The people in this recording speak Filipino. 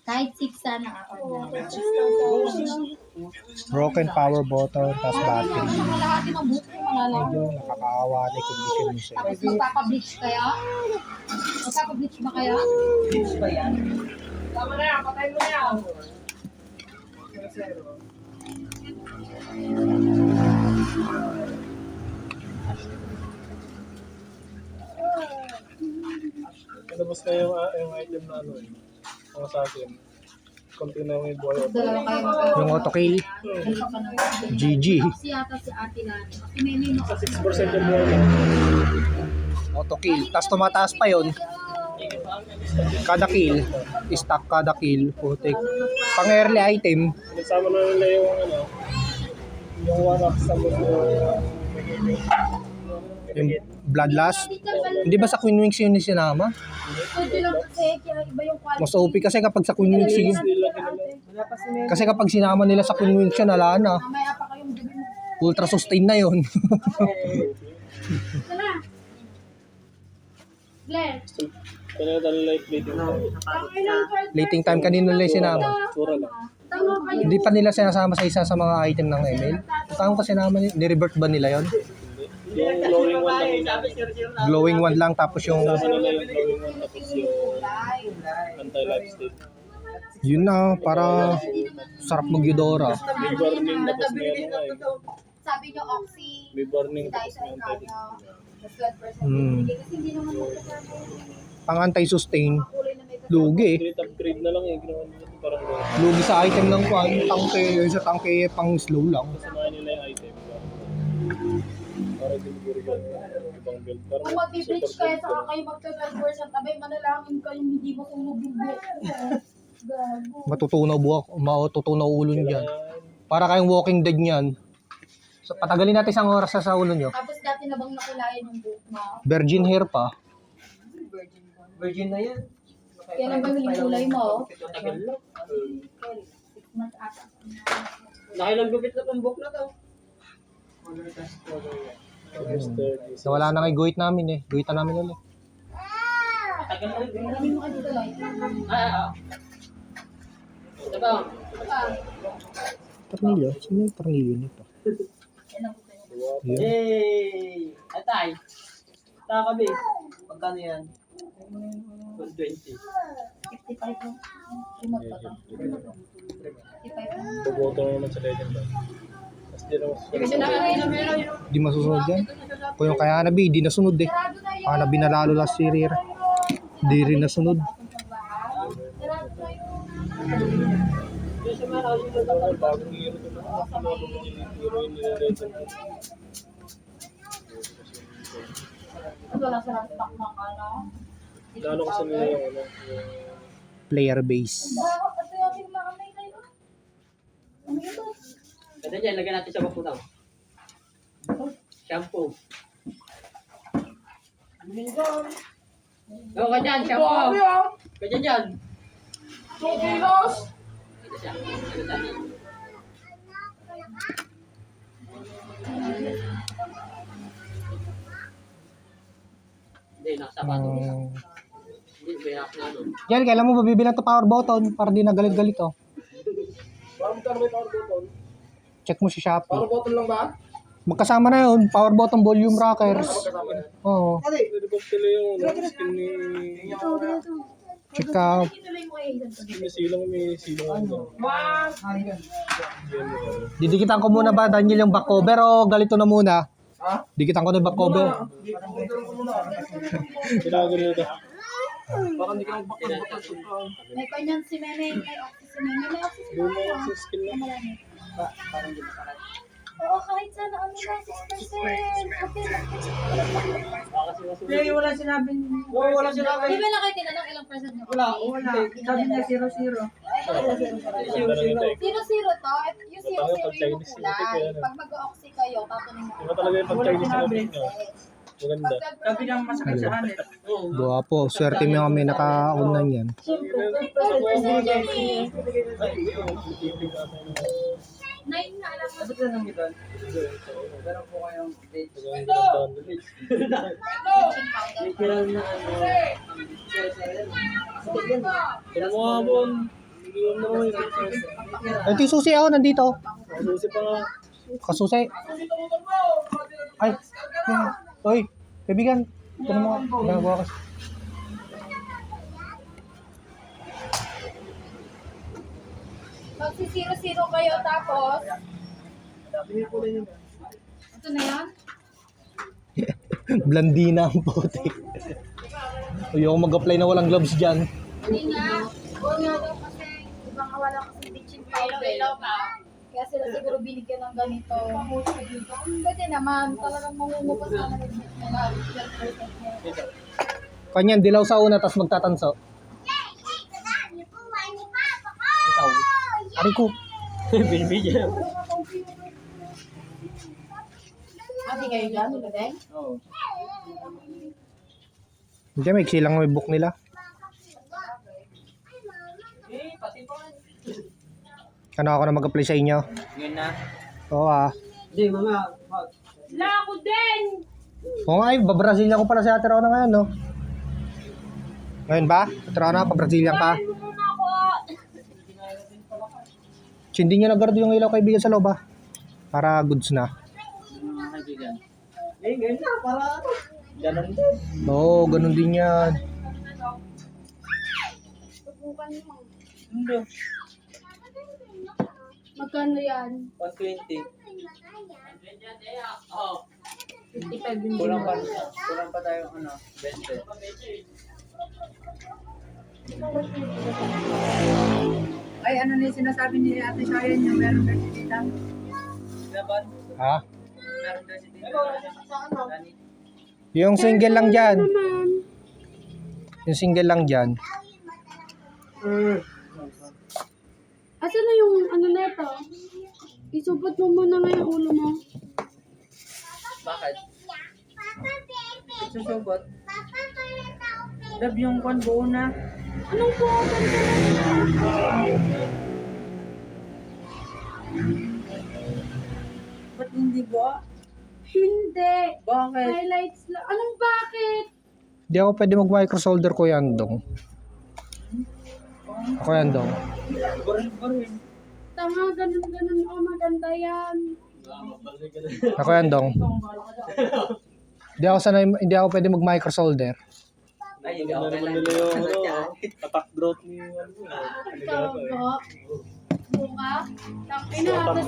Kahit 6 sana ako. Broken power button, tapos battery. Kalahati ng buhok ko malalaman. Medyo nakakaawa na yung condition mo siya. Tapos magpapableach kaya? Magpapableach ba kaya? Bleach ba yan? Tama na yan, patay mo na yan. Nalabas na yung item na ano eh. Ang sa akin. Konti na yung buhay. Dalawa kayo mag- Yung auto-kill, GG. Si yata si Ate Lani. Kasi may nino. Sa 6% yung buhay. Auto-kill. Tapos tumataas pa yon. Kada kill. Stack kada kill. Putik. Pang early item. Nagsama na nila yung ano. Yung one-up sa Yung bloodlust. Hindi ba sa Queen Wings yun yung sinama? Pwede lang kasi kaya iba yung quality. Mas OP kasi kapag sa Queen Wings yun. Kasi kapag sinama nila sa Queen Wings yun, ala na. Mamaya pa kayong gabi mo. Ultra sustain na yun. Sana. Blair. Kaya nila yung plating ko. Plating time kanino nila yung sinama. Sura lang. Tama kayo. Hindi pa nila sinasama sa isa sa mga item ng email. Saan ko sinama nila? Ni-revert ba nila yon? Yung glowing one lang yun. Glowing one lang tapos yung Kasama nila yung glowing one tapos yung anti-life state. yun na para sarap mag-Eudora. May burning tapos may ano nga eh. Sabi niyo Oxy. May burning Dahil tapos sa may ikaw anti-life niya. Mas 12%. Hmm. Kasi hindi naman magkasama yung Pang anti-sustain, kulay na may kasama. lugi. Upgrade upgrade na lang eh. Ginawa nila parang gano'n. Lugi sa item ng kuan, tangke, yung sa tangke pang slow lang. Kasamahan nila yung item. Para siguro yun. Ibang build. Parang Kung mag-bleach kayo, saka kayo magka-12%, abay manalangin kayong hindi masunog yung buhok ko. Gago. Matutunaw buhok, matutunaw ulo nyo dyan. Para kayong walking dead niyan. So, patagalin natin isang oras sa ulo nyo. Tapos dati na bang nakulayan yung buhok mo? Virgin hair pa. Virgin na yan. Kaya nang ba yung kulay mo? Tagal lang. 6 months ata. Nakilang gupit na pang book na to. Nawala na kay guhit namin eh. Guhitan namin ulit. Tagal na rin. Maraming mo kayo dito lang. Diba? Tornilyo? Sino yung tornilyo nito? Yan ang gusto niya. Yun. Yay! Atay! Takabi. Pagkano yan? 120. 55 lang. Remote pa to. 55 lang. Boboto na naman sa legend. Tapos di naman Kasi meron. Di masusunod yan. Kung yung kay Hanabi, di nasunod eh. Sarado na yun. Hanabi na lalo last year. Di rin nasunod. Sarado na yun. bagong hero ko na hero yung nire-legend. Wala silang stock ng ano. Lalo kasi nila yung ano. Player base. Bakit kasi yung mga may kayo? Ano ito? Pwede dyan, lagyan natin sa bakunaw. Shampoo. Oo, ganyan, shampoo. Ganyan dyan. 2 kilos! Ito siya. Ito siya. Hindi, nakasapato ko siya. Hindi, berak na ano. Yan, kailan mo mabibilang to power button para di na galit-galit oh. Parang magkano may power button? Check mo si Power Shopee. button lang ba? Magkasama na yun, power button volume rockers. Kasama na. Oo. Pwede ba pala yung skin ni... Check out. May silong ano. Didikitan ko muna ba, Daniel, yung back cover o galito na muna? Ha? Dikitan ko na yung back cover. Kailangan nito. Parang hindi ka magbakal. May kanyan si Mene. May oxy si Mene. May oxy si Doon Mene. na sa skin lang. Marami. Parang di masakit. Oo, kahit sana ano na, 6%. Okay lang. Hindi, wala sinabing... Oo, wala sinabi. Di ba na kayo tinanong ilang percent yung Wala, oxy? Wala. Sabi niya 0-0. Zero to, yung zero yung kulay. Pag mag-oxy kayo, tatanong mo. Iba talaga yung pag-Chinese na labit nyo. Maganda. Sabi niya masakit sa hanit. Guwapo, swerte mo kami naka-online yan. Ay, 9 nga lang. Dapat na namin doon. Meron po kayong date. Gagawin ko ng download. May kiral na ano. Kumuha mo. Bigyan mo naman yung Ito yung susi ako, nandito. susi pa nga. Kasusi. Ay, oy, kaibigan. Ito na mga ginagawa ka. Magsi-0-0 kayo tapos. Ito na yan? Blandina ang puti. Ayoko mag-apply na walang gloves dyan. Hindi nga. Oo nga daw kasi. Diba nga wala kasi bitchin powder. Kaya sila siguro binigyan ng ganito. Pwede naman. Talagang mamumupas na naman nila. Kanyan, dilaw sa una, tapos magtatanso. Ikaw. Ari ko. Binibigyan. Ate kayo dyan, Luludeng? Oo. Hindi, may silang may book nila. Ano ako na mag-apply sa inyo? Ngayon na. Oo Hindi, mga. Wala ako din! Oo nga, Babrasilia ko pala si Ate Rona ngayon, no? Ngayon ba? Ate Rona, pa-Brazilian ka? Muna ako. Hindi nyo nagardo yung ilaw kaibigan sa loob, ha? Para goods na. Mga kaibigan. Ngayon na, para. Ganun din. Oo, ganun din yan. Subukan mo. Hindi. Magkano yan? 120. Oo. 55 din. Kulang pa tayo, ano, 20. Ay, ano na yung sinasabi ni Ate Shayan niya, meron daw si Tita. Laban. Ha? Meron daw si Tita. Dani. Yung single lang dyan. Yung single lang dyan. Asan na yung ano na ito? Isupot mo muna nga yung ulo mo. Bakit? Susubot. Love yung kon buo na. Anong po? Ba't hindi ba? Hindi. Bakit? Highlights lang. Anong bakit? Hindi ako pwede mag-micro solder ko yan, dong. Ako yan, dong. Barin. Tanga, ganun-ganun. Oh, maganda yan. Ako yan, dong. Hindi ako pwede mag-micro solder. Ay, Ano okay naman lang. nila yung Sagot niya. attack growth ni ano. Ikaw ba? Buka? Tangina, tapos